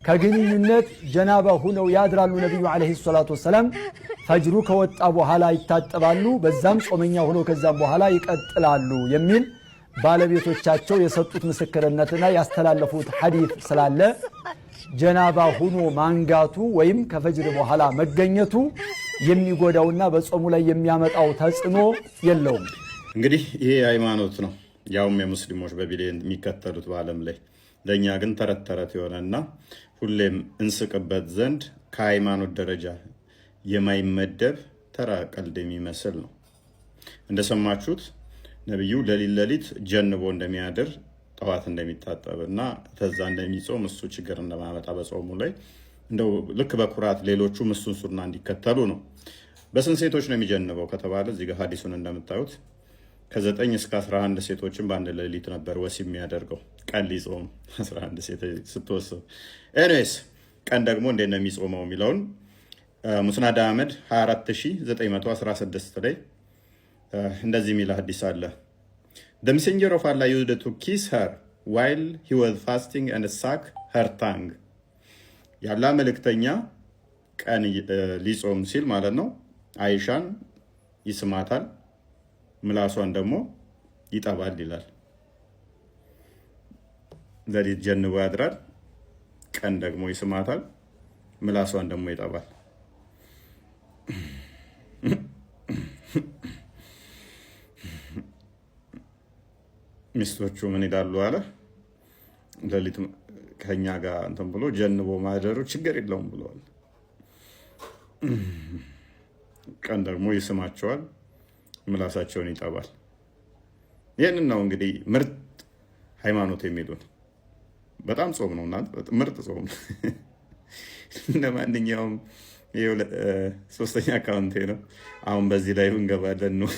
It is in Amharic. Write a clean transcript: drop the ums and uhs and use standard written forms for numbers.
ከግንኙነት ጀናባ ሆነው ያድራሉ ነብዩ አለይሂ ሰላቱ ወሰለም ፈጅሩ ከወጣ በኋላ ይታጠባሉ በዛም ጾመኛ ሆነው ከዛም በኋላ ይቀጥላሉ የሚል ባለቤቶቻቸው የሰጡት ምስክርነትና ያስተላለፉት ሐዲስ ስላለ ጀናባ ሆኖ ማንጋቱ ወይም ከፈጅር በኋላ መገኘቱ የሚጎዳውና በጾሙ ላይ የሚያመጣው ተጽዕኖ የለውም። እንግዲህ ይሄ ሃይማኖት ነው ያውም የሙስሊሞች በቢሊየን የሚከተሉት በዓለም ላይ ለኛ ግን ተረት ተረት የሆነና ሁሌም እንስቅበት ዘንድ ከሃይማኖት ደረጃ የማይመደብ ተራ ቀልድ የሚመስል ነው። እንደሰማችሁት ነብዩ ለሊት ጀንቦ እንደሚያድር ጠዋት እንደሚታጠብና ተዛ እንደሚጾም እሱ ችግር እንደማመጣ በጾሙ ላይ እንደው ልክ በኩራት ሌሎቹ እሱን ሱና እንዲከተሉ ነው። በስንት ሴቶች ነው የሚጀንበው ከተባለ እዚህ ጋር ሐዲሱን እንደምታዩት ከ9 እስከ 11 ሴቶችን በአንድ ሌሊት ነበር ወሲብ የሚያደርገው ቀን ሊጾም 11 ሴቶች ስትወስብ። ኤኒዌይስ ቀን ደግሞ እንዴት ነው የሚጾመው የሚለውን ሙስናድ አህመድ 24916 ላይ እንደዚህ የሚል ሐዲስ አለ። The messenger of Allah used to kiss her while he was fasting and suck her tongue. ያላ መልእክተኛ ቀን ሊጾም ሲል ማለት ነው አይሻን ይስማታል ምላሷን ደግሞ ይጠባል ይላል። ለሊት ጀንቦ ያድራል ቀን ደግሞ ይስማታል ምላሷን ደግሞ ይጠባል። ሚስቶቹ ምን ይላሉ አለ ለሊት ከኛ ጋር እንትን ብሎ ጀንቦ ማደሩ ችግር የለውም ብለዋል። ቀን ደግሞ ይስማቸዋል ምላሳቸውን ይጠባል። ይህንን ነው እንግዲህ ምርጥ ሃይማኖት የሚሉን። በጣም ጾም ነው እና ምርጥ ጾም። ለማንኛውም ሶስተኛ አካውንቴ ነው አሁን በዚህ ላይ እንገባለን ነው